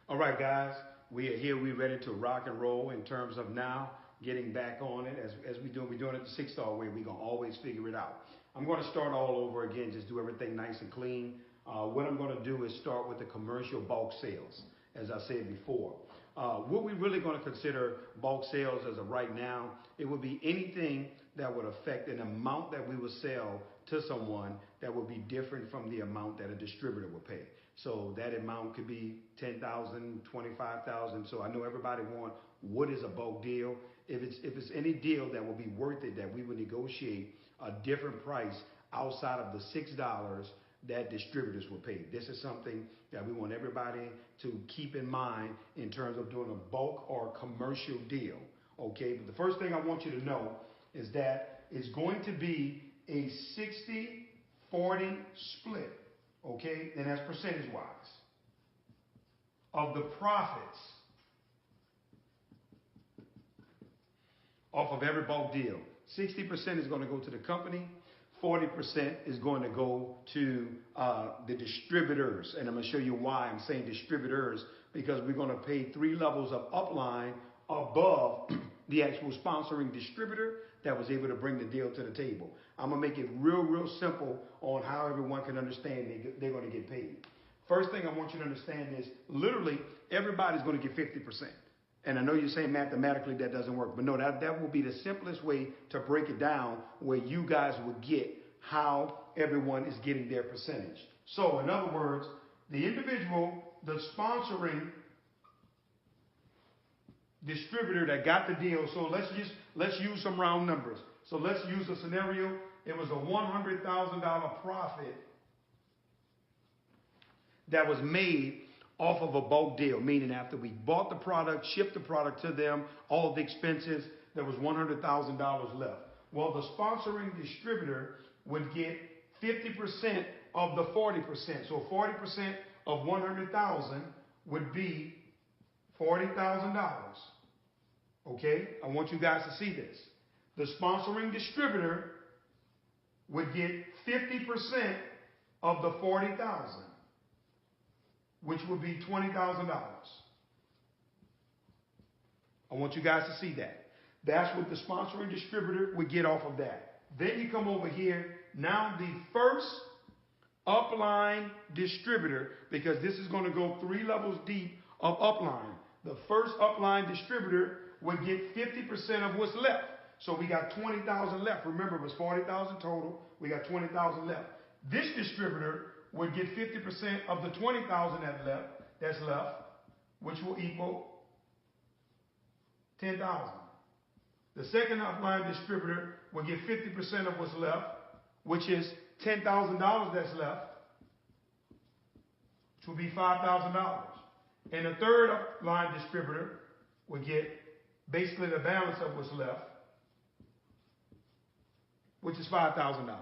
All right, guys, we are here. We're ready to rock and roll in terms of now getting back on it. As we do, we're doing it the six-star way. We're going to always figure it out. I'm going to start all over again, just do everything nice and clean. What I'm going to do is start with the commercial bulk sales, as I said before. What we're really going to consider bulk sales as of right now, it would be anything that would affect an amount that we would sell to someone that would be different from the amount that a distributor would pay. So that amount could be $10,000, $25,000. So I know everybody wants what is a bulk deal. If it's any deal that will be worth it, that we would negotiate a different price outside of the $6 that distributors will pay. This is something that we want everybody to keep in mind in terms of doing a bulk or commercial deal. Okay, but the first thing I want you to know is that it's going to be a 60-40 split. Okay, and that's percentage-wise of the profits off of every bulk deal. 60% is going to go to the company. 40% is going to go to the distributors. And I'm going to show you why I'm saying distributors, because we're going to pay 3 levels of upline above the actual sponsoring distributor that was able to bring the deal to the table. I'm going to make it real simple on how everyone can understand they're going to get paid. First thing I want you to understand is literally everybody's going to get 50%. And I know you're saying mathematically that doesn't work, but no, that will be the simplest way to break it down, where you guys will get how everyone is getting their percentage. So in other words, the individual, the sponsoring distributor that got the deal. So let's use some round numbers. So let's use a scenario. It was a $100,000 profit that was made off of a bulk deal, meaning after we bought the product, shipped the product to them, all of the expenses, there was $100,000 left. Well, the sponsoring distributor would get 50% of the 40%. So 40% of 100,000 would be $40,000. Okay, I want you guys to see this. The sponsoring distributor would get 50% of the 40,000, which would be $20,000. I want you guys to see that. That's what the sponsoring distributor would get off of that. Then you come over here. Now the first upline distributor, because this is going to go 3 levels deep of upline. The first upline distributor would get 50% of what's left. So we got 20,000 left. Remember, it was 40,000 total. We got 20,000 left. This distributor would get 50% of the 20,000 that's left, which will equal 10,000. The second upline distributor will get 50% of what's left, which is $10,000 that's left, which will be $5,000. And the third upline distributor will get basically the balance of what's left, which is $5,000.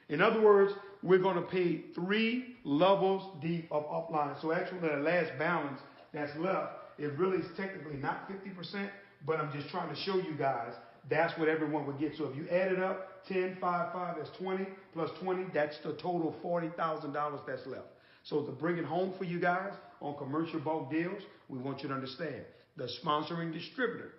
In other words, we're going to pay 3 levels deep of upline. So actually the last balance that's left, it really is technically not 50%, but I'm just trying to show you guys that's what everyone would get. So if you add it up, 10, 5, 5, that's 20, plus 20, that's the total $40,000 that's left. So to bring it home for you guys on commercial bulk deals, we want you to understand the sponsoring distributor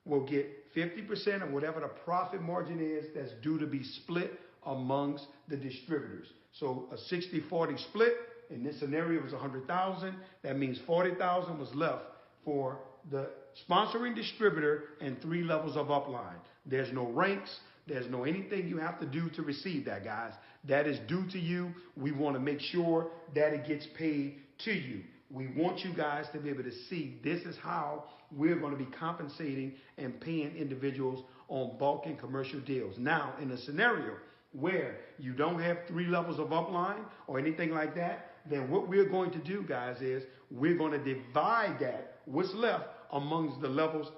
will get 50% of whatever the profit margin is that's due to be split amongst the distributors. So a 60-40 split, in this scenario, was 100,000. That means 40,000 was left for the sponsoring distributor and 3 levels of upline. There's no ranks. There's no anything you have to do to receive that, guys. That is due to you. We want to make sure that it gets paid to you. We want you guys to be able to see this is how we're going to be compensating and paying individuals on bulk and commercial deals. Now, in a scenario where you don't have 3 levels of upline or anything like that, then what we're going to do, guys, is we're going to divide that, what's left, amongst the levels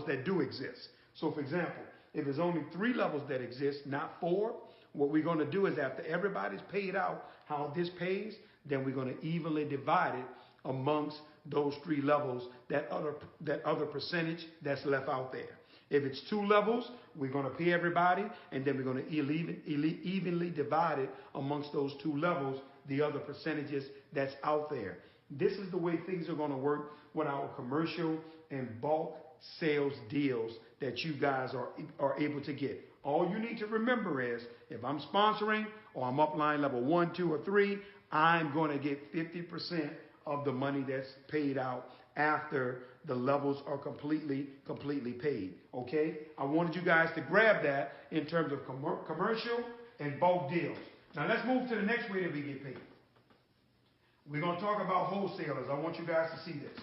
that do exist. So, for example, if there's only 3 levels that exist, not 4, what we're going to do is after everybody's paid out how this pays, then we're going to evenly divide it amongst those 3 levels, that other percentage that's left out there. If it's 2 levels, we're going to pay everybody, and then we're going to evenly divide it amongst those 2 levels, the other percentages that's out there. This is the way things are going to work with our commercial and bulk sales deals that you guys are able to get. All you need to remember is if I'm sponsoring or I'm upline level 1, 2, or 3, I'm going to get 50% of the money that's paid out after the levels are completely paid. Okay? I wanted you guys to grab that in terms of commercial and bulk deals. Now let's move to the next way that we get paid. We're going to talk about wholesalers. I want you guys to see this.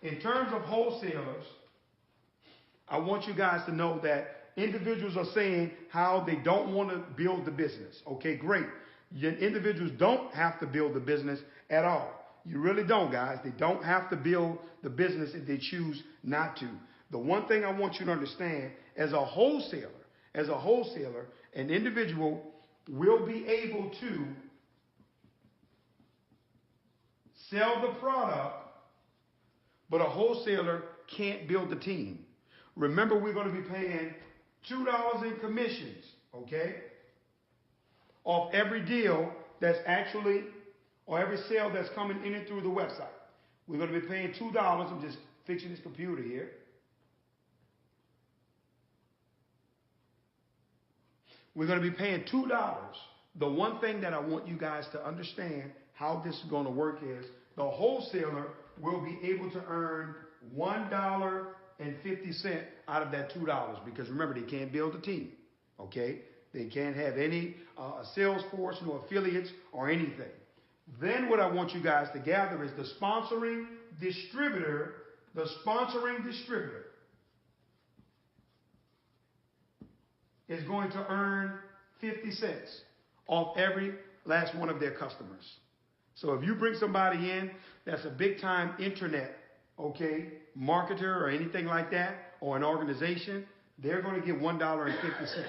In terms of wholesalers, I want you guys to know that individuals are saying how they don't want to build the business. Okay, great. Individuals don't have to build the business at all. You really don't, guys. They don't have to build the business if they choose not to. The one thing I want you to understand, as a wholesaler, an individual will be able to sell the product, but a wholesaler can't build the team. Remember, we're going to be paying $2 in commissions, okay, off every deal that's actually, or every sale that's coming in and through the website. We're going to be paying $2. I'm just fixing this computer here. We're going to be paying $2. The one thing that I want you guys to understand how this is going to work is the wholesaler will be able to earn $1.50 out of that $2 because remember, they can't build a team, okay? They can't have any sales force, no affiliates or anything. Then what I want you guys to gather is the sponsoring distributor is going to earn 50 cents off every last one of their customers. So if you bring somebody in that's a big time internet, okay, marketer or anything like that, or an organization, they're going to get $1.50.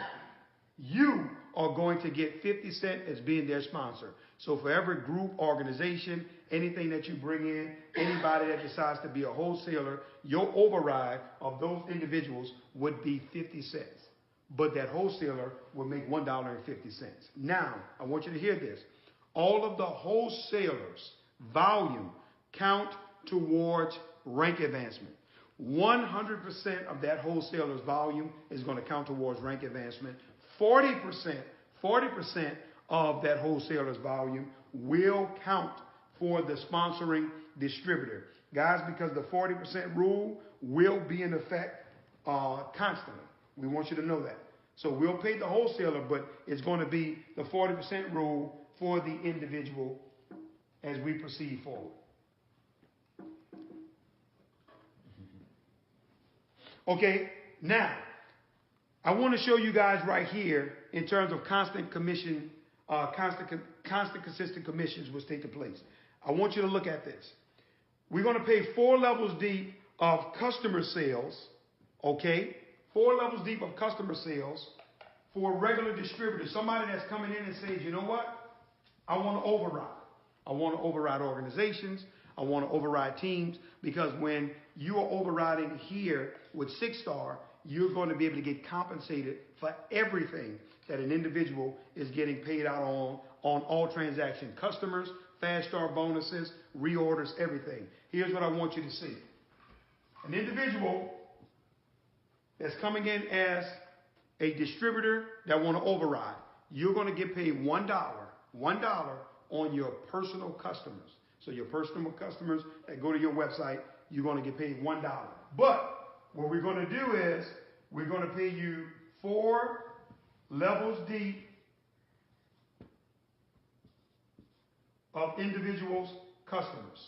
You are going to get 50 cents as being their sponsor. So for every group, organization, anything that you bring in, anybody that decides to be a wholesaler, your override of those individuals would be 50 cents. But that wholesaler will make $1.50. Now, I want you to hear this. All of the wholesalers' volume count towards rank advancement. 100% of that wholesaler's volume is going to count towards rank advancement. 40% of that wholesaler's volume will count for the sponsoring distributor. Guys, because the 40% rule will be in effect constantly. We want you to know that. So we'll pay the wholesaler, but it's going to be the 40% rule for the individual as we proceed forward. Okay, now, I want to show you guys right here in terms of constant commission, consistent commissions was taking place. I want you to look at this. We're going to pay 4 levels deep of customer sales, okay? 4 levels deep of customer sales for a regular distributor. Somebody that's coming in and says, you know what? I want to override. I want to override organizations. I want to override teams, because when you are overriding here with 6-star, you're going to be able to get compensated for everything that an individual is getting paid out on all transaction customers, fast star bonuses, reorders, everything. Here's what I want you to see. An individual that's coming in as a distributor that want to override, you're going to get paid $1 on your personal customers. So your personal customers that go to your website, you're going to get paid $1. But what we're going to do is we're going to pay you 4 levels deep of individuals' customers.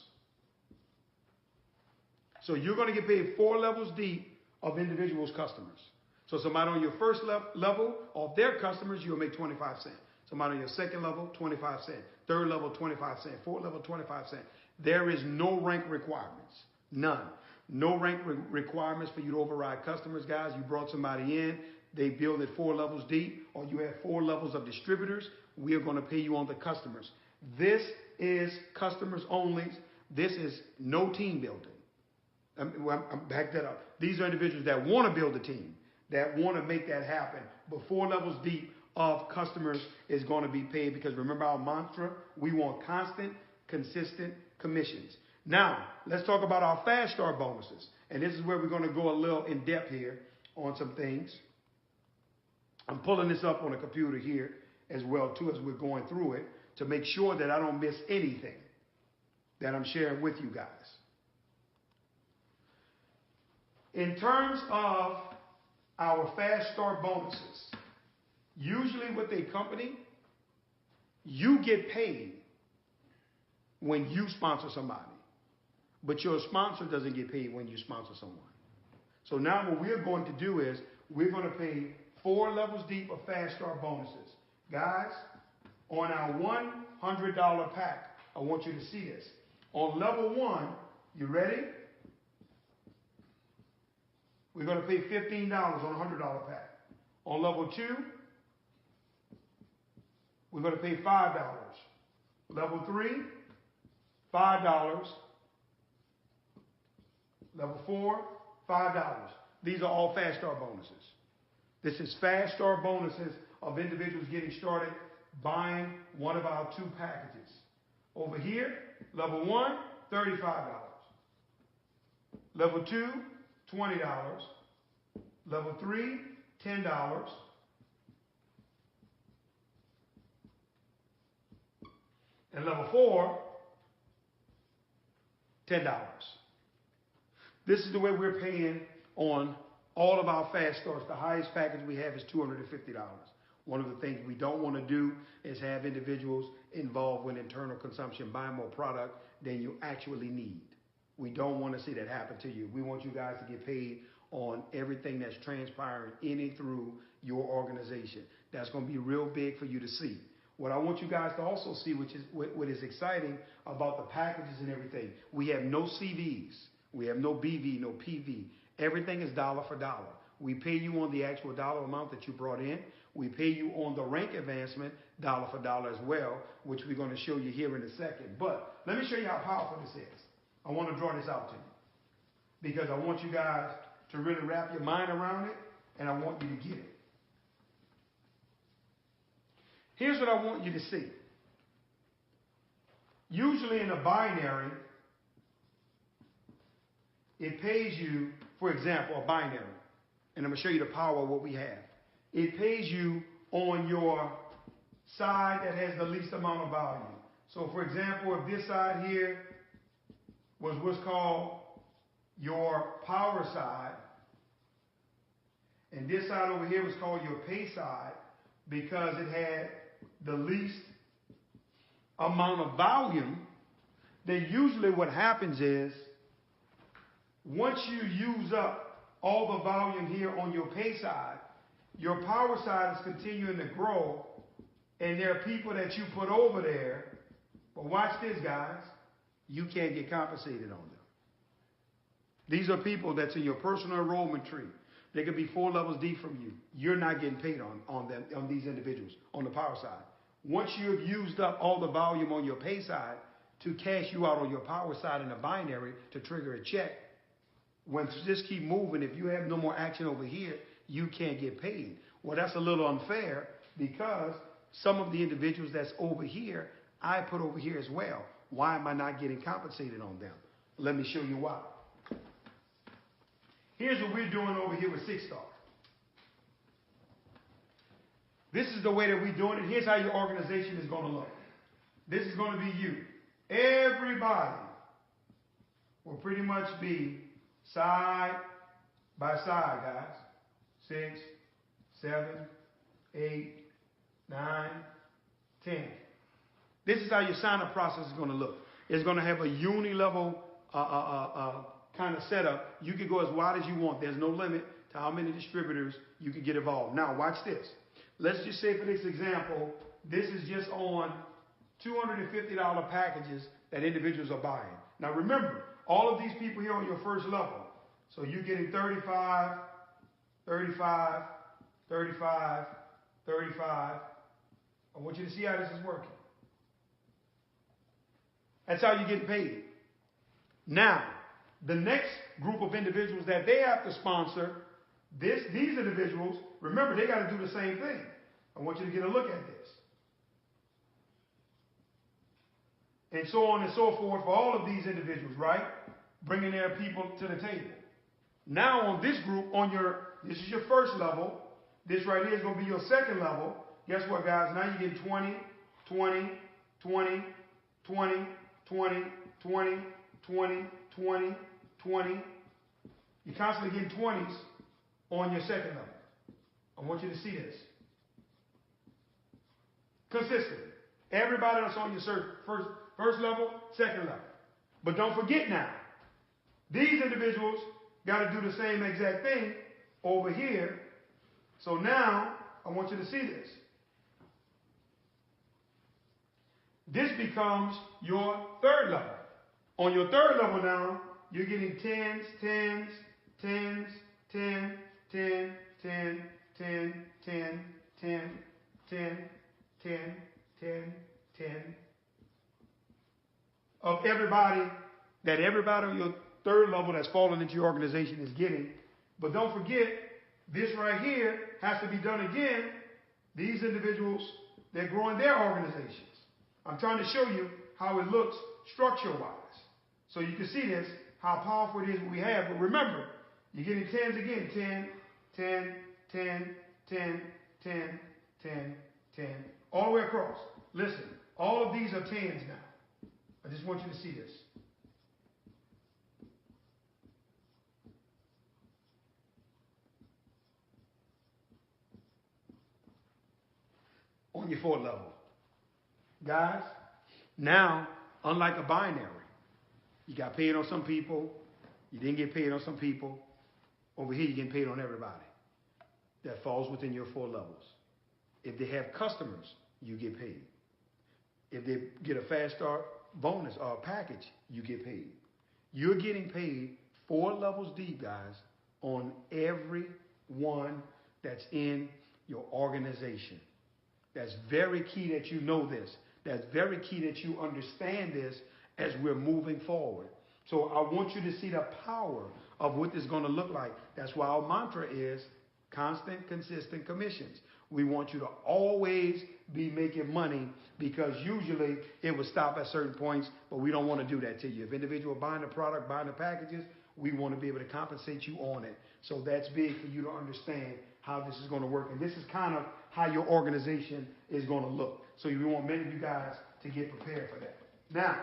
So you're going to get paid 4 levels deep of individuals' customers. So somebody on your first level of their customers, you'll make 25 cents. Somebody on your second level, 25 cents. Third level, 25 cents. Fourth level, 25 cents. There is no rank requirements. None. No rank requirements for you to override customers, guys. You brought somebody in, they build at 4 levels deep, or you have 4 levels of distributors. We are going to pay you on the customers. This is customers only. This is no team building. I'm back that up. These are individuals that want to build a team. that want to make that happen. But 4 levels deep of customers is going to be paid, because remember our mantra, we want constant, consistent commissions. Now, let's talk about our fast start bonuses. And this is where we're going to go a little in depth here on some things. I'm pulling this up on the computer here as well too, as we're going through it, to make sure that I don't miss anything that I'm sharing with you guys. In terms of our fast start bonuses, usually with a company, you get paid when you sponsor somebody, but your sponsor doesn't get paid when you sponsor someone. So now what we're going to do is we're going to pay 4 levels deep of fast start bonuses. Guys, on our $100 pack, I want you to see this. On level 1, you ready? We're going to pay $15 on a $100 pack. On level 2, we're going to pay $5. Level 3, $5. Level 4, $5. These are all fast start bonuses. This is fast start bonuses of individuals getting started buying one of our 2 packages. Over here, level 1, $35. Level 2, $20. Level 3, $10. And level 4, $10. This is the way we're paying on all of our fast starts. The highest package we have is $250. One of the things we don't want to do is have individuals involved with internal consumption buying more product than you actually need. We don't want to see that happen to you. We want you guys to get paid on everything that's transpiring in and through your organization. That's going to be real big for you to see. What I want you guys to also see, which is what is exciting about the packages and everything, we have no CVs. We have no BV, no PV. Everything is dollar for dollar. We pay you on the actual dollar amount that you brought in. We pay you on the rank advancement dollar for dollar as well, which we're going to show you here in a second. But let me show you how powerful this is. I want to draw this out to you because I want you guys to really wrap your mind around it, and I want you to get it. Here's what I want you to see. Usually in a binary, it pays you, for example, a binary. And I'm going to show you the power of what we have. It pays you on your side that has the least amount of value. So, for example, if this side here was what's called your power side, and this side over here was called your pay side because it had the least amount of volume, then usually what happens is once you use up all the volume here on your pay side, your power side is continuing to grow, and there are people that you put over there, but watch this, guys, you can't get compensated on them. These are people that's in your personal enrollment tree. They could be 4 levels deep from you. You're not getting paid on them, on these individuals, on the power side. Once you have used up all the volume on your pay side to cash you out on your power side in a binary to trigger a check, when this keep moving, if you have no more action over here, you can't get paid. Well, that's a little unfair because some of the individuals that's over here, I put over here as well. Why am I not getting compensated on them? Let me show you why. Here's what we're doing over here with 6 Star. This is the way that we're doing it. Here's how your organization is going to look. This is going to be you. Everybody will pretty much be side by side, guys. 6, 7, 8, 9, 10. This is how your sign-up process is going to look. It's going to have a uni-level kind of setup. You can go as wide as you want. There's no limit to how many distributors you can get involved. Now, watch this. Let's just say for this example, this is just on $250 packages that individuals are buying. Now, remember, all of these people here on your first level. So you're getting 35, 35, 35, 35. I want you to see how this is working. That's how you get paid. Now, the next group of individuals that they have to sponsor, These individuals, remember, they got to do the same thing. I want you to get a look at this. And so on and so forth for all of these individuals, right? Bringing their people to the table. Now on this group, this is your first level. This right here is going to be your second level. Guess what, guys? Now you get 20, 20, 20, 20, 20, 20, 20, 20, 20. You're constantly getting 20s on your second level. I want you to see this. Consistently. Everybody that's on your first level, second level. But don't forget now, these individuals got to do the same exact thing over here. So now, I want you to see this. This becomes your third level. On your third level now, you're getting 10s, 10s, 10s, 10, 10, 10, 10, 10, 10, 10, 10, 10, 10. Of everybody on your third level that's fallen into your organization is getting. But don't forget, this right here has to be done again. These individuals, they're growing their organizations. I'm trying to show you how it looks structure-wise. So you can see this, how powerful it is what we have. But remember, you're getting 10s again. 10, 10, 10, 10, 10, 10, 10. All the way across. Listen, all of these are 10s now. I just want you to see this. On your fourth level. Guys, now, unlike a binary, you got paid on some people, you didn't get paid on some people. Over here, you're getting paid on everybody. That falls within your 4 levels. If they have customers, you get paid. If they get a fast start bonus or a package, you get paid. You're getting paid 4 levels deep, guys, on every one that's in your organization. That's very key that you know this. That's very key that you understand this as we're moving forward. So I want you to see the power of what this is going to look like. That's why our mantra is constant, consistent commissions. We want you to always be making money, because usually it will stop at certain points, but we don't want to do that to you. If individual buying the product, buying the packages, we want to be able to compensate you on it. So that's big for you to understand how this is going to work. And this is kind of how your organization is going to look. So we want many of you guys to get prepared for that. Now,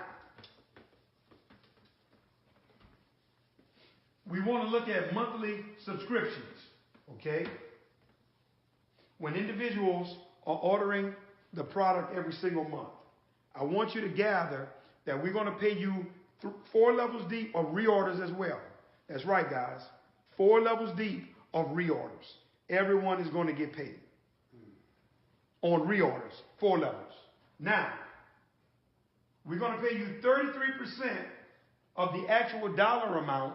we want to look at monthly subscriptions, okay? When individuals are ordering the product every single month, I want you to gather that we're going to pay you 4 levels deep of reorders as well. That's right, guys. 4 levels deep of reorders. Everyone is going to get paid on reorders, 4 levels. Now, we're going to pay you 33% of the actual dollar amount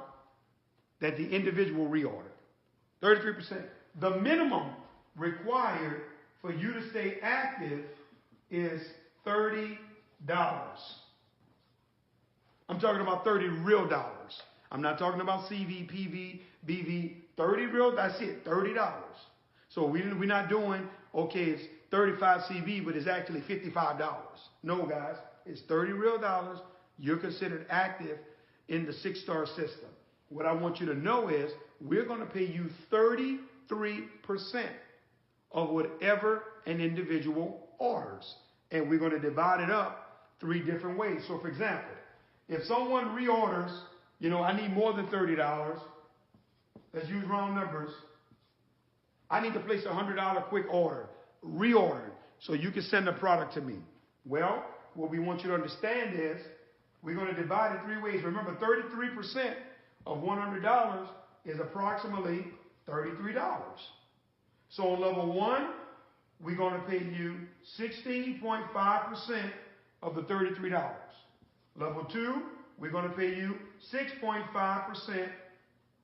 that the individual reordered. 33%. The minimum required for you to stay active is $30. I'm talking about 30 real dollars. I'm not talking about CV, PV, BV. 30 real, that's it, $30. So we're not doing, okay, it's 35 CV, but it's actually $55. No, guys, it's 30 real dollars. You're considered active in the 6-star system. What I want you to know is we're going to pay you 33% of whatever an individual orders. And we're going to divide it up 3 different ways. So, for example, if someone reorders, I need more than $30. Let's use round numbers. I need to place a $100 quick order, reorder, so you can send the product to me. Well, what we want you to understand is we're going to divide it 3 ways. Remember, 33% of $100 is approximately $33. So on level 1, we're going to pay you 16.5% of the $33. Level 2, we're going to pay you 6.5%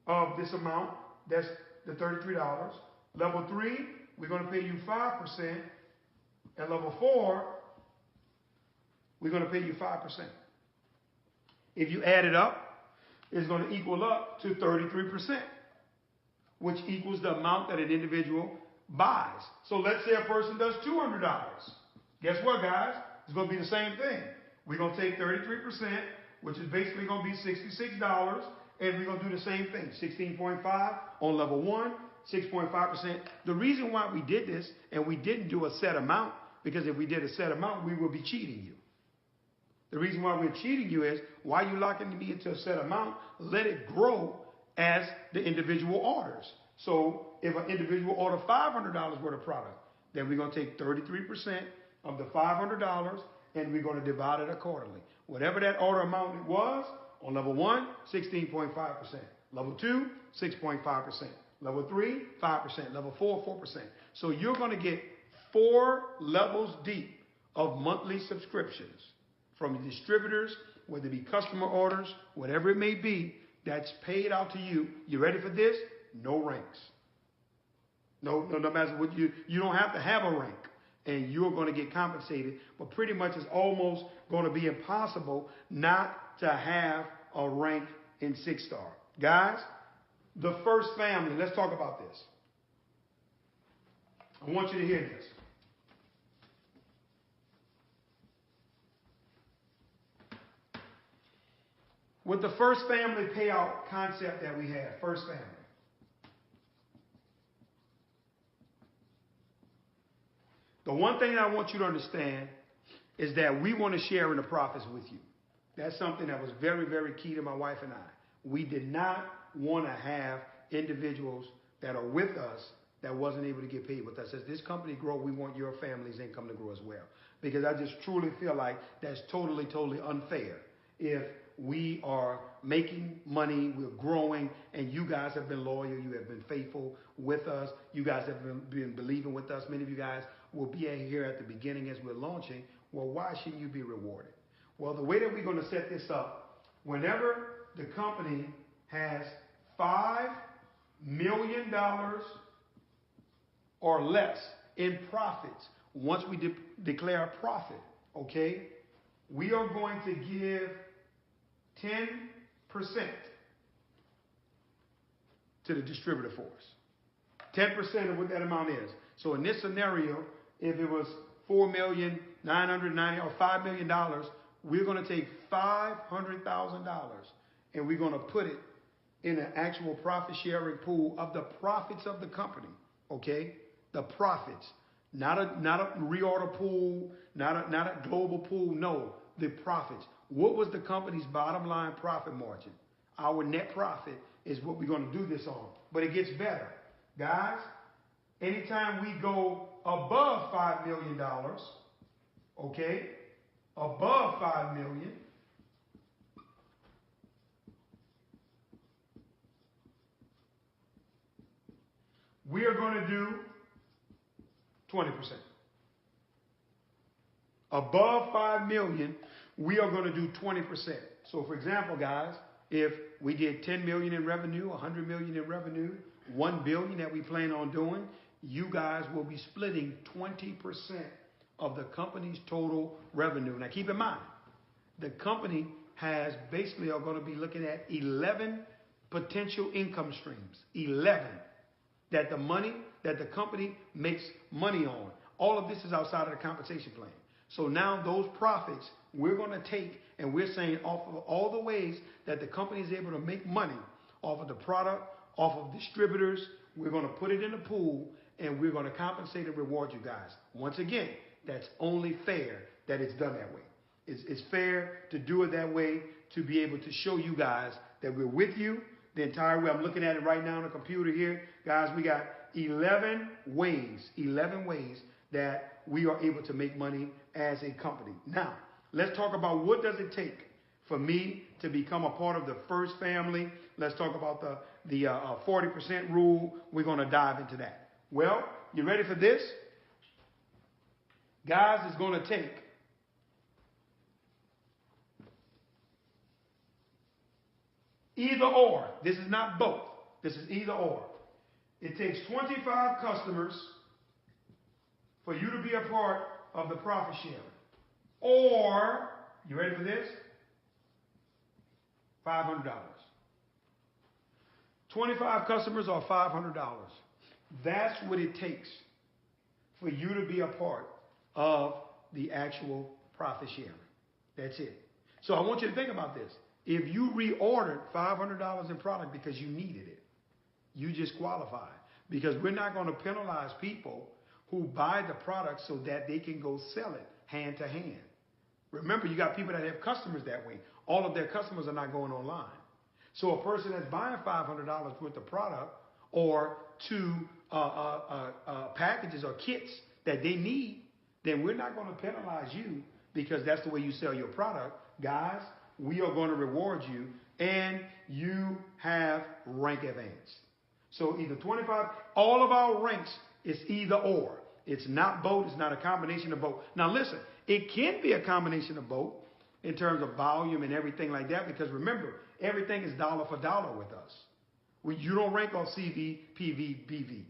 of this amount. That's the $33. Level 3, we're going to pay you 5%. And level 4, we're going to pay you 5%. If you add it up, it's going to equal up to 33%. which equals the amount that an individual buys. So let's say a person does $200. Guess what, guys? It's going to be the same thing. We're going to take 33%, which is basically going to be $66, and we're going to do the same thing. 16.5 on level 1, 6.5%. The reason why we did this and we didn't do a set amount, because if we did a set amount, we would be cheating you. The reason why we're cheating you is, why are you locking me into a set amount? Let it grow as the individual orders. So if an individual orders $500 worth of product, then we're going to take 33% of the $500 and we're going to divide it accordingly. Whatever that order amount was, on level 1, 16.5%. Level 2, 6.5%. Level 3, 5%. Level 4, 4%. So you're going to get 4 levels deep of monthly subscriptions from distributors, whether it be customer orders, whatever it may be, that's paid out to you. You ready for this? No ranks. No matter what you don't have to have a rank, and you're going to get compensated. But pretty much it's almost going to be impossible not to have a rank in 6-star. Guys, the first family, let's talk about this. I want you to hear this. With the first family payout concept that we have, first family. The one thing I want you to understand is that we want to share in the profits with you. That's something that was very, very key to my wife and I. We did not want to have individuals that are with us that wasn't able to get paid with us. As this company grows, we want your family's income to grow as well. Because I just truly feel like that's totally, totally unfair. If we are making money, we're growing, and you guys have been loyal, you have been faithful with us, you guys have been believing with us. Many of you guys will be here at the beginning as we're launching. Well, why shouldn't you be rewarded? Well, the way that we're going to set this up, whenever the company has $5 million or less in profits, once we declare a profit, okay, we are going to give 10% to the distributor force. 10% of what that amount is. So in this scenario, if it was $4,990,000 or $5 million, we're going to take $500,000 and we're going to put it in an actual profit sharing pool of the profits of the company. Okay? The profits. Not a reorder pool, not a global pool. No, the profits. What was the company's bottom line profit margin? Our net profit is what we're going to do this on. But it gets better. Guys, anytime we go above $5 million, okay, above $5 million, we are going to do 20%. Above $5 million, we are going to do 20%. So for example, guys, if we did 10 million in revenue, 100 million in revenue, 1 billion that we plan on doing, you guys will be splitting 20% of the company's total revenue. Now keep in mind, the company has basically are going to be looking at 11 potential income streams. 11 that the company makes money on. All of this is outside of the compensation plan. So now those profits we're going to take, and we're saying off of all the ways that the company is able to make money off of the product, off of distributors, we're going to put it in a pool, and we're going to compensate and reward you guys. Once again, that's only fair that it's done that way. It's fair to do it that way to be able to show you guys that we're with you the entire way. I'm looking at it right now on the computer here. Guys, we got 11 ways that we are able to make money as a company. Now, let's talk about what does it take for me to become a part of the first family. Let's talk about the 40% rule. We're going to dive into that. Well, you ready for this? Guys, it's going to take either or. This is not both. This is either or. It takes 25 customers for you to be a part of the profit sharing. Or, you ready for this? $500. 25 customers or $500. That's what it takes for you to be a part of the actual profit sharing. That's it. So I want you to think about this. If you reordered $500 in product because you needed it, you just qualified. Because we're not going to penalize people who buy the product so that they can go sell it hand to hand. Remember, you got people that have customers that way. All of their customers are not going online. So a person that's buying $500 worth of product or two packages or kits that they need, then we're not going to penalize you because that's the way you sell your product. Guys, we are going to reward you, and you have rank advance. So either 25, all of our ranks is either or. It's not both. It's not a combination of both. Now listen, it can be a combination of both in terms of volume and everything like that, because remember, everything is dollar for dollar with us. You don't rank on CV, PV, BV.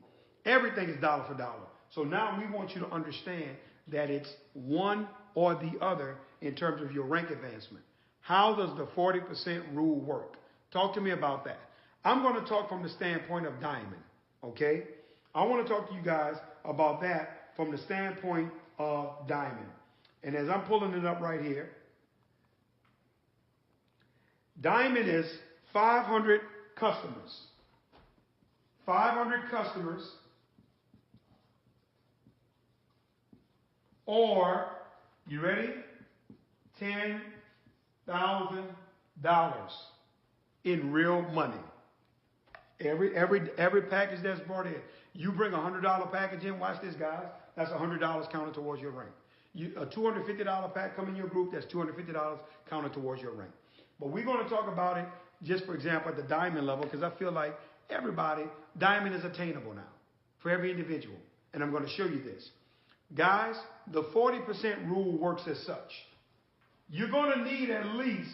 Everything is dollar for dollar. So now we want you to understand that it's one or the other in terms of your rank advancement. How does the 40% rule work? Talk to me about that. I'm going to talk from the standpoint of diamond, okay? I want to talk to you guys about that from the standpoint of diamond. And as I'm pulling it up right here, diamond is 500 customers. 500 customers, or, you ready? $10,000 in real money. Every package that's brought in. You bring a $100 package in, watch this, guys. That's $100 counted towards your rank. A $250 pack come in your group, that's $250 counted towards your rank. But we're going to talk about it just, for example, at the diamond level, because I feel like everybody, diamond is attainable now for every individual. And I'm going to show you this. Guys, the 40% rule works as such. You're going to need at least,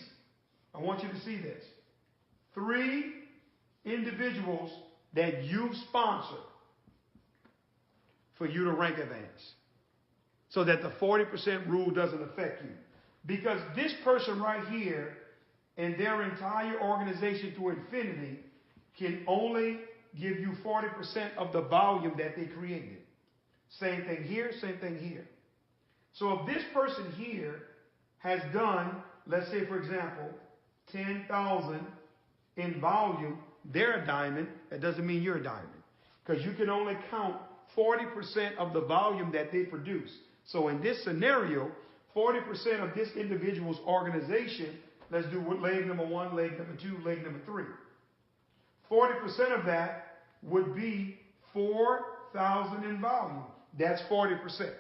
I want you to see this, 3 individuals that you sponsor for you to rank advance, so that the 40% rule doesn't affect you. Because this person right here and their entire organization to infinity can only give you 40% of the volume that they created. Same thing here, same thing here. So if this person here has done, let's say for example, 10,000 in volume, they're a diamond. That doesn't mean you're a diamond, because you can only count 40% of the volume that they produce. So in this scenario, 40% of this individual's organization, let's do leg number 1, leg number 2, leg number 3. 40% of that would be 4,000 in volume. That's 40%.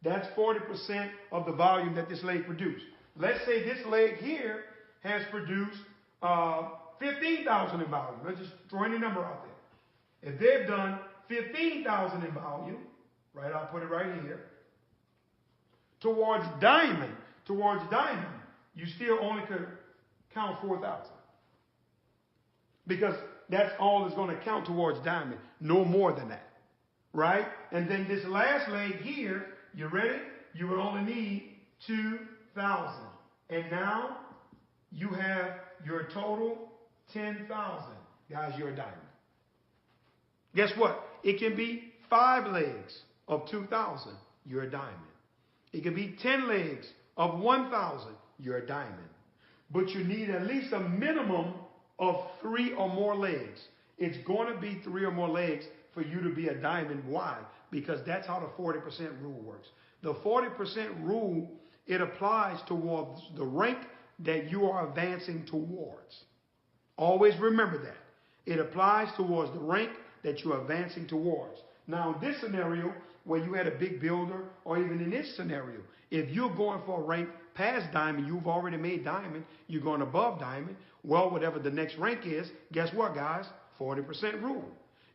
That's 40% of the volume that this leg produced. Let's say this leg here has produced 15,000 in volume. Let's just throw any number out there. If they've done 15,000 in volume, right, I'll put it right here. Towards diamond, you still only could count 4,000. Because that's all that's going to count towards diamond, no more than that. Right? And then this last leg here, you ready? You would only need 2,000. And now you have your total 10,000. Guys, you're a diamond. Guess what? It can be 5 legs of 2,000. You're a diamond. It can be 10 legs of 1,000. You're a diamond. But you need at least a minimum of 3 or more legs. It's going to be 3 or more legs for you to be a diamond. Why? Because that's how the 40% rule works. The 40% rule, it applies towards the rank that you are advancing towards. Always remember that. It applies towards the rank that you're advancing towards. Now, in this scenario, where you had a big builder, or even in this scenario, if you're going for a rank past diamond, you've already made diamond, you're going above diamond, well, whatever the next rank is, guess what, guys? 40% rule.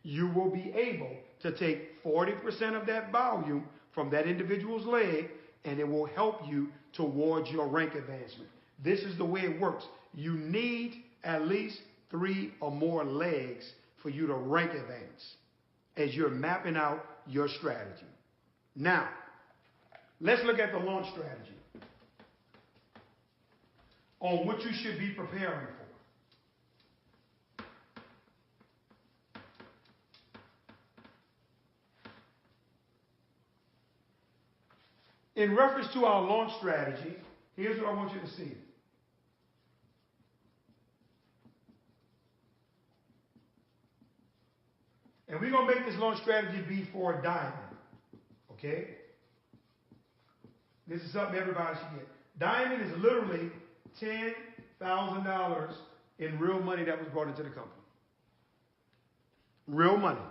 You will be able to take 40% of that volume from that individual's leg, and it will help you towards your rank advancement. This is the way it works. You need at least 3 or more legs for you to rank advance as you're mapping out your strategy. Now, let's look at the launch strategy on what you should be preparing for. In reference to our launch strategy, here's what I want you to see. And we're going to make this launch strategy be for a diamond. Okay? This is something everybody should get. Diamond is literally $10,000 in real money that was brought into the company. Real money.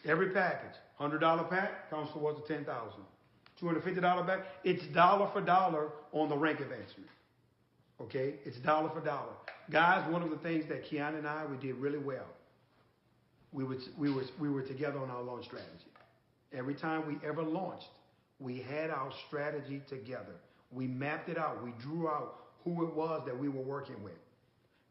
Every package. $100 pack comes towards the $10,000. $250 pack. It's dollar for dollar on the rank advancement. Okay? It's dollar for dollar. Guys, one of the things that Keanu and I, we did really well. We were together on our launch strategy. Every time we ever launched, we had our strategy together. We mapped it out. We drew out who it was that we were working with.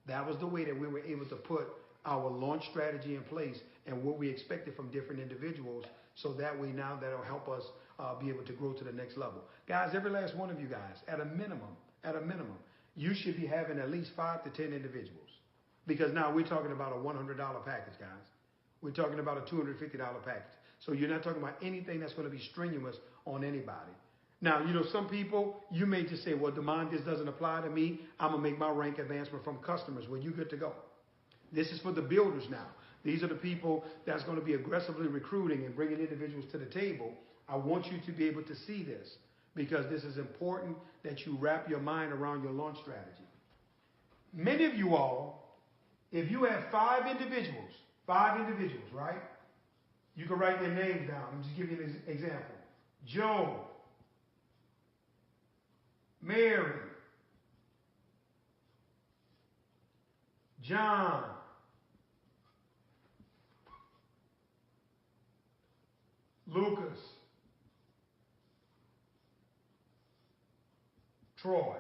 That was the way that we were able to put our launch strategy in place and what we expected from different individuals, so that way now that'll help us be able to grow to the next level. Guys, every last one of you guys, at a minimum, you should be having at least 5 to 10 individuals. Because now we're talking about a $100 package, guys. We're talking about a $250 package. So you're not talking about anything that's going to be strenuous on anybody. Now, you know, some people, you may just say, well, Demond, this doesn't apply to me. I'm going to make my rank advancement from customers. Well, you're good to go. This is for the builders now. These are the people that's going to be aggressively recruiting and bringing individuals to the table. I want you to be able to see this, because this is important that you wrap your mind around your launch strategy. Many of you all, if you have 5 individuals, right? You can write their names down. I'm just giving you an example. Joe, Mary, John, Lucas, Troy.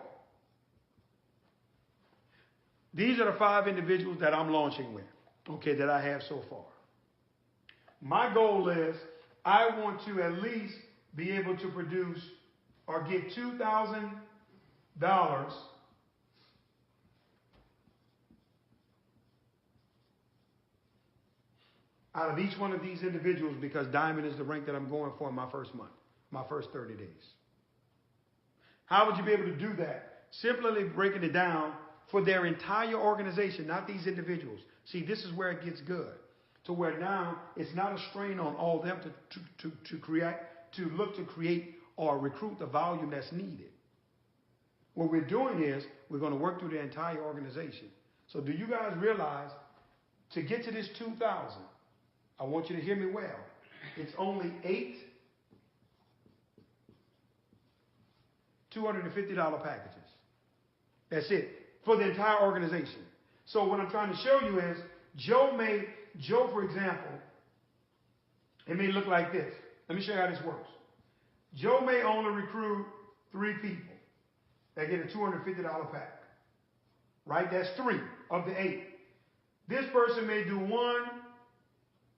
These are the 5 individuals that I'm launching with, okay, that I have so far. My goal is I want to at least be able to produce or get $2,000 out of each one of these individuals, because diamond is the rank that I'm going for in my first month, my first 30 days. How would you be able to do that? Simply breaking it down for their entire organization, not these individuals. See, this is where it gets good. To where now it's not a strain on all of them to look to create or recruit the volume that's needed. What we're doing is we're going to work through the entire organization. So do you guys realize, to get to this 2,000, I want you to hear me well, it's only 8 $250 packages. That's it, for the entire organization. So what I'm trying to show you is, Joe, for example, it may look like this. Let me show you how this works. Joe may only recruit 3 people that get a $250 pack. Right? That's 3 of the 8. This person may do 1.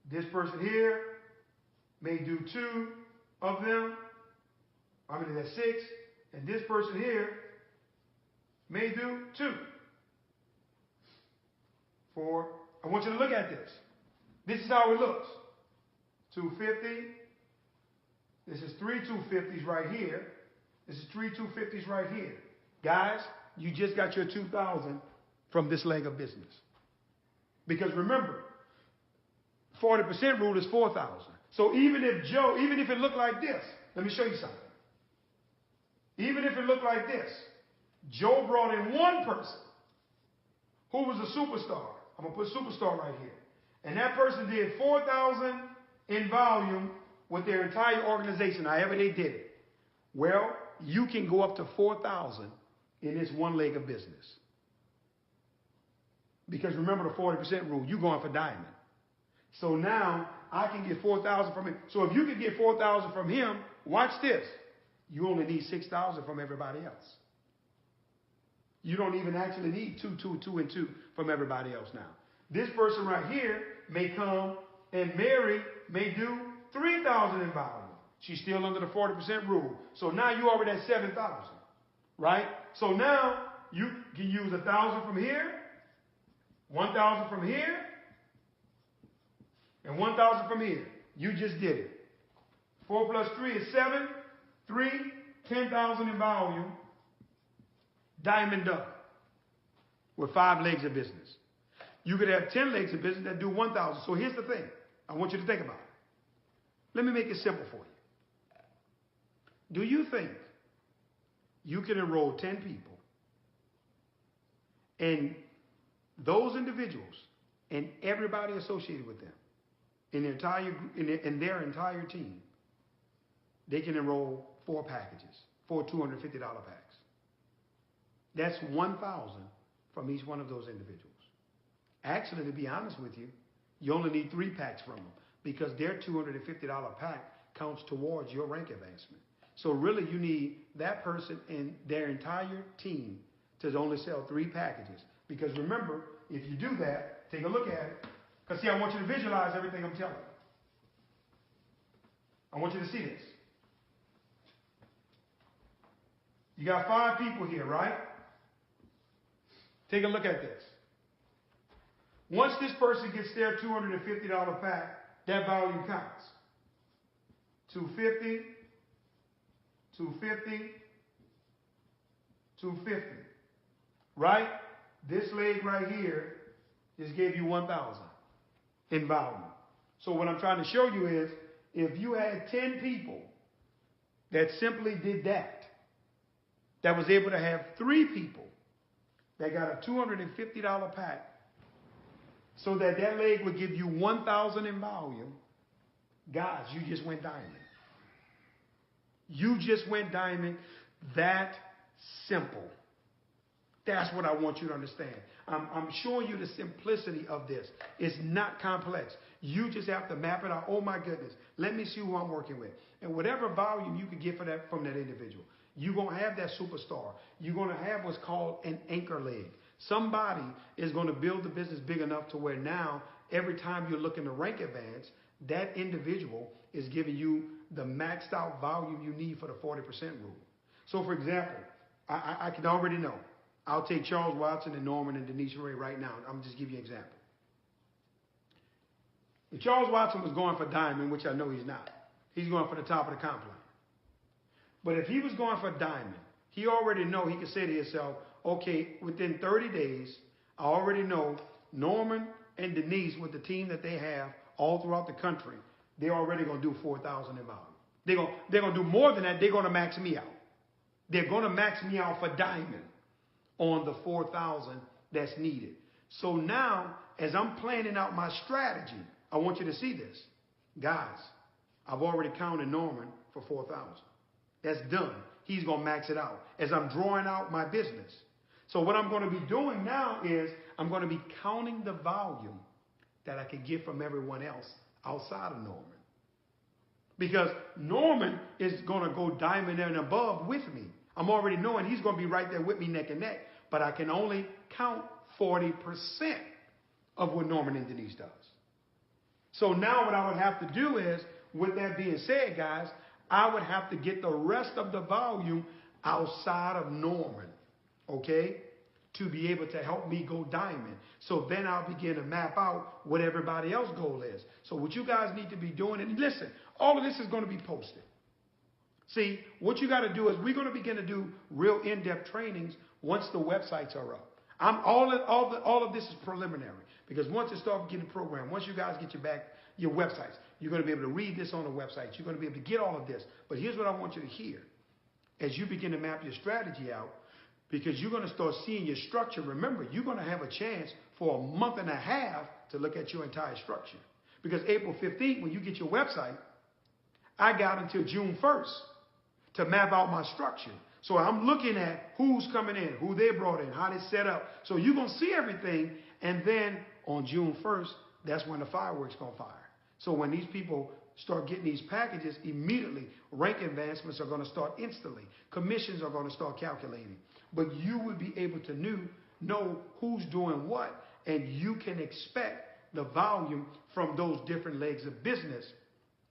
This person here may do 2 of them. I mean, that's 6. And this person here may do 2. 4. I want you to look at this. This is how it looks. 250. This is 3 250s right here. This is 3 250s right here. Guys, you just got your 2,000 from this leg of business. Because remember, 40% rule is 4,000. So even if it looked like this, let me show you something. Even if it looked like this, Joe brought in 1 person who was a superstar. I'm going to put superstar right here. And that person did 4,000 in volume with their entire organization, however they did it. Well, you can go up to 4,000 in this one leg of business. Because remember the 40% rule, you're going for diamond. So now I can get 4,000 from him. So if you can get 4,000 from him, watch this. You only need 6,000 from everybody else. You don't even actually need 2, 2, 2, and 2 from everybody else now. This person right here may come, and Mary may do 3,000 in volume. She's still under the 40% rule. So now you already at 7,000, right? So now you can use 1,000 from here, 1,000 from here, and 1,000 from here. You just did it. 4 plus 3 is 7. 3, 10,000 in volume, diamond done, with 5 legs of business. You could have 10 legs of business that do 1,000. So here's the thing. I want you to think about it. Let me make it simple for you. Do you think you can enroll 10 people and those individuals and everybody associated with them in their entire team, they can enroll 4 packages, 4 $250 packs. That's 1,000 from each one of those individuals. Actually, to be honest with you, you only need 3 packs from them because their $250 pack counts towards your rank advancement. So really, you need that person and their entire team to only sell 3 packages. Because remember, if you do that, take a look at it. Because see, I want you to visualize everything I'm telling you. I want you to see this. You got 5 people here, right? Take a look at this. Once this person gets their $250 pack, that volume counts. 250, 250, 250. Right? This leg right here just gave you 1,000 in volume. So what I'm trying to show you is, if you had 10 people that simply did that was able to have 3 people that got a $250 pack, so that leg would give you 1,000 in volume, guys, you just went diamond. You just went diamond. That simple. That's what I want you to understand. I'm showing you the simplicity of this. It's not complex. You just have to map it out. Oh my goodness. Let me see who I'm working with. And whatever volume you can get from that individual, you're going to have that superstar. You're going to have what's called an anchor leg. Somebody is going to build the business big enough to where now, every time you're looking to rank advance, that individual is giving you the maxed out volume you need for the 40% rule. So for example, I can already know. I'll take Charles Watson and Norman and Denise Ray right now. I'm just give you an example. If Charles Watson was going for diamond, which I know he's not, he's going for the top of the comp line. But if he was going for diamond, he already know, he can say to himself, okay, within 30 days, I already know Norman and Denise, with the team that they have all throughout the country, they're already going to do 4,000 in volume. They're going to do more than that. They're going to max me out. They're going to max me out for diamond on the 4,000 that's needed. So now, as I'm planning out my strategy, I want you to see this. Guys, I've already counted Norman for 4,000. That's done. He's going to max it out as I'm drawing out my business. So what I'm going to be doing now is I'm going to be counting the volume that I can get from everyone else outside of Norman. Because Norman is going to go diamond and above with me. I'm already knowing he's going to be right there with me neck and neck. But I can only count 40% of what Norman and Denise does. So now what I would have to do is, with that being said, guys, I would have to get the rest of the volume outside of Norman, okay, to be able to help me go diamond. So then I'll begin to map out what everybody else's goal is. So what you guys need to be doing, and listen, all of this is going to be posted. See, what you got to do is we're going to begin to do real in-depth trainings once the websites are up. All of this is preliminary, because once it starts getting programmed, once you guys get your websites, you're going to be able to read this on the website. You're going to be able to get all of this. But here's what I want you to hear. As you begin to map your strategy out, because you're going to start seeing your structure. Remember, you're going to have a chance for a month and a half to look at your entire structure. Because April 15th, when you get your website, I got until June 1st to map out my structure. So I'm looking at who's coming in, who they brought in, how they set up. So you're going to see everything. And then on June 1st, that's when the fireworks going to fire. So when these people start getting these packages, immediately rank advancements are going to start instantly. Commissions are going to start calculating. But you will be able to know who's doing what, and you can expect the volume from those different legs of business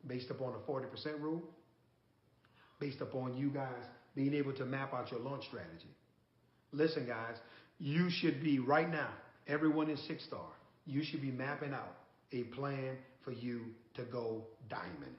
based upon the 40% rule, based upon you guys being able to map out your launch strategy. Listen, guys, you should be right now, everyone is 6-star, you should be mapping out a plan for you to go diamond.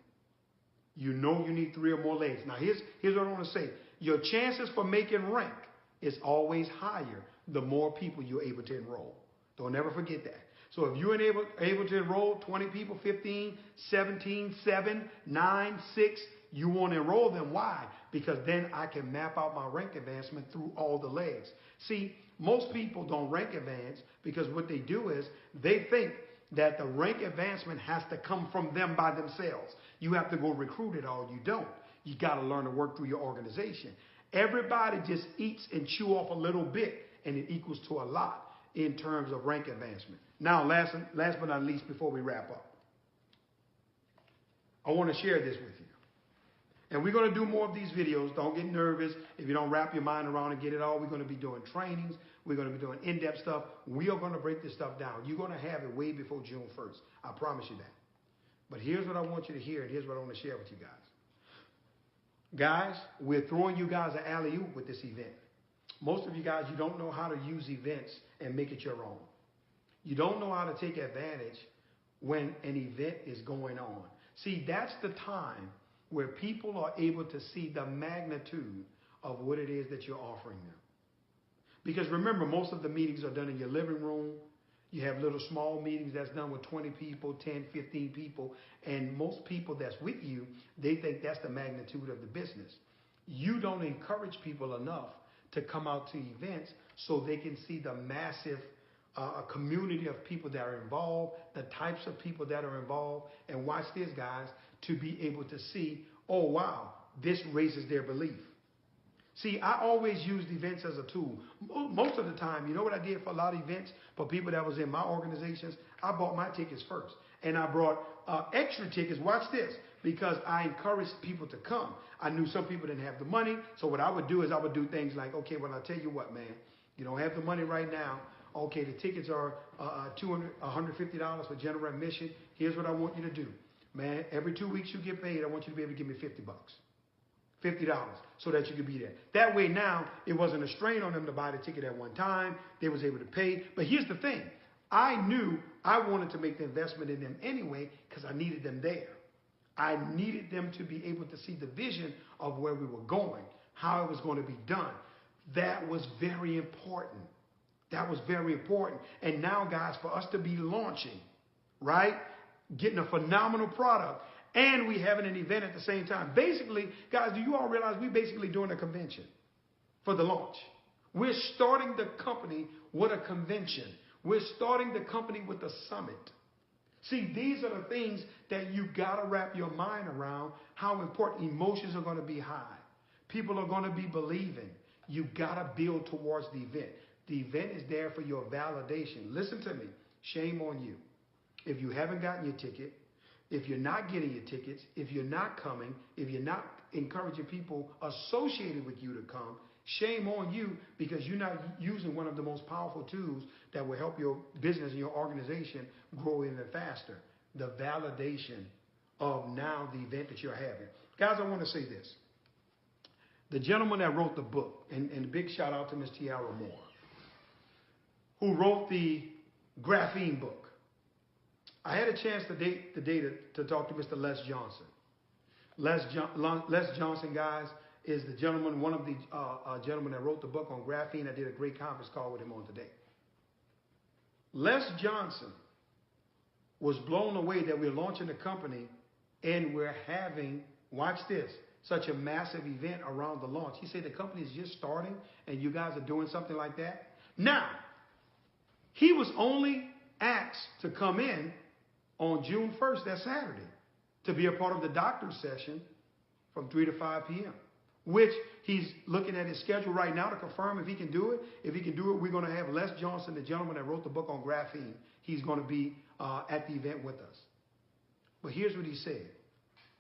You know you need 3 or more legs. Now, here's what I want to say. your chances for making rank is always higher the more people you're able to enroll. Don't ever forget that. So if you're able to enroll 20 people, 15, 17, 7, 9, 6, you want to enroll them. Why? Because then I can map out my rank advancement through all the legs. See, most people don't rank advance because what they do is they think that the rank advancement has to come from them by themselves. You have to go recruit it all. You don't. You got to learn to work through your organization. Everybody just eats and chew off a little bit, and it equals to a lot in terms of rank advancement. Now, last but not least, before we wrap up, I want to share this with you. And we're going to do more of these videos. Don't get nervous if you don't wrap your mind around and get it all. We're going to be doing trainings. We're going to be doing in-depth stuff. We are going to break this stuff down. You're going to have it way before June 1st. I promise you that. But here's what I want you to hear, and here's what I want to share with you guys. Guys, we're throwing you guys an alley-oop with this event. Most of you guys, you don't know how to use events and make it your own. You don't know how to take advantage when an event is going on. See, that's the time where people are able to see the magnitude of what it is that you're offering them. Because remember, most of the meetings are done in your living room. You have little small meetings that's done with 20 people, 10, 15 people. And most people that's with you, they think that's the magnitude of the business. You don't encourage people enough to come out to events so they can see the massive community of people that are involved, the types of people that are involved. And watch this, guys, to be able to see, oh, wow, this raises their belief. See, I always used events as a tool. Most of the time, you know what I did for a lot of events for people that was in my organizations? I bought my tickets first. And I brought extra tickets, watch this, because I encouraged people to come. I knew some people didn't have the money. So what I would do is I would do things like, okay, well, I'll tell you what, man, you don't have the money right now. Okay, the tickets are $150 for general admission. Here's what I want you to do. Man, every 2 weeks you get paid, I want you to be able to give me $50. $50 so that you could be there. That way now, it wasn't a strain on them to buy the ticket at one time. They was able to pay. But here's the thing. I knew I wanted to make the investment in them anyway because I needed them there. I needed them to be able to see the vision of where we were going, how it was going to be done. That was very important. That was very important. And now, guys, for us to be launching, right, getting a phenomenal product, and we having an event at the same time. Basically, guys, do you all realize we're basically doing a convention for the launch? We're starting the company with a convention. We're starting the company with a summit. See, these are the things that you got to wrap your mind around, how important emotions are going to be high. People are going to be believing. You got to build towards the event. The event is there for your validation. Listen to me. Shame on you. If you haven't gotten your ticket, if you're not getting your tickets, if you're not coming, if you're not encouraging people associated with you to come, shame on you because you're not using one of the most powerful tools that will help your business and your organization grow even faster. The validation of now the event that you're having. Guys, I want to say this. The gentleman that wrote the book, and a big shout out to Ms. Tiara Moore, who wrote the graphene book. I had a chance today to talk to Mr. Les Johnson. Les Johnson, guys, is the gentleman, one of the gentlemen that wrote the book on graphene. I did a great conference call with him on today. Les Johnson was blown away that we're launching a company and we're having, watch this, such a massive event around the launch. He said the company is just starting and you guys are doing something like that. Now, he was only asked to come in on June 1st, that Saturday, to be a part of the doctor's session from 3 to 5 p.m., which he's looking at his schedule right now to confirm if he can do it. If he can do it, we're going to have Les Johnson, the gentleman that wrote the book on graphene. He's going to be at the event with us. But here's what he said.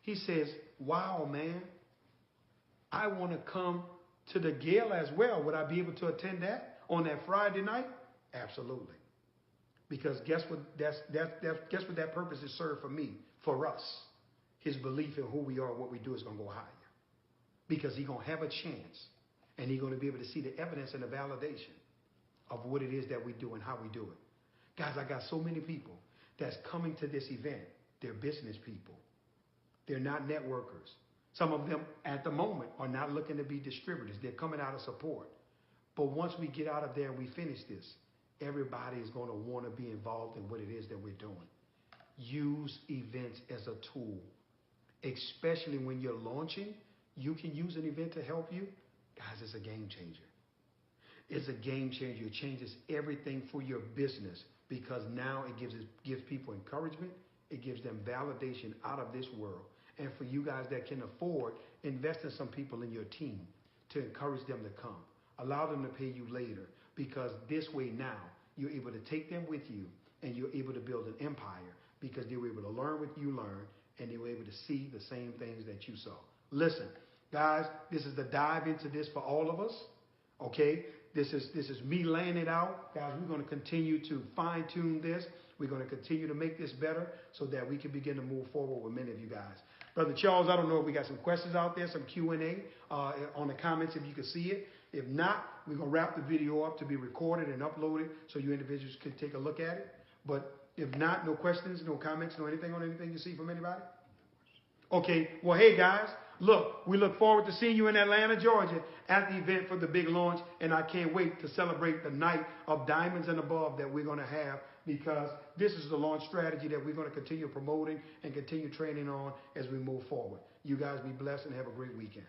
He says, wow, man, I want to come to the gala as well. Would I be able to attend that on that Friday night? Absolutely. Because guess what that purpose is served for me, for us. His belief in who we are and what we do is going to go higher. Because he's going to have a chance and he's going to be able to see the evidence and the validation of what it is that we do and how we do it. Guys, I got so many people that's coming to this event. They're business people. They're not networkers. Some of them at the moment are not looking to be distributors. They're coming out of support. But once we get out of there and we finish this, everybody is going to want to be involved in what it is that we're doing. Use events as a tool, especially when you're launching. You can use an event to help you. Guys, it's a game changer. It's a game changer. It changes everything for your business because now it gives people encouragement. It gives them validation out of this world. And for you guys that can afford, invest in some people in your team to encourage them to come. Allow them to pay you later because this way now you're able to take them with you and you're able to build an empire because they were able to learn what you learned and they were able to see the same things that you saw. Listen, guys, this is the dive into this for all of us. Okay? This is me laying it out. Guys, we're going to continue to fine tune this. We're going to continue to make this better so that we can begin to move forward with many of you guys. Brother Charles, I don't know if we got some questions out there, some Q&A on the comments if you can see it. If not, we're going to wrap the video up to be recorded and uploaded so you individuals can take a look at it. But if not, no questions, no comments, no anything on anything you see from anybody? Okay, well, hey, guys, look, we look forward to seeing you in Atlanta, Georgia at the event for the big launch, and I can't wait to celebrate the night of diamonds and above that we're going to have because this is the launch strategy that we're going to continue promoting and continue training on as we move forward. You guys be blessed and have a great weekend.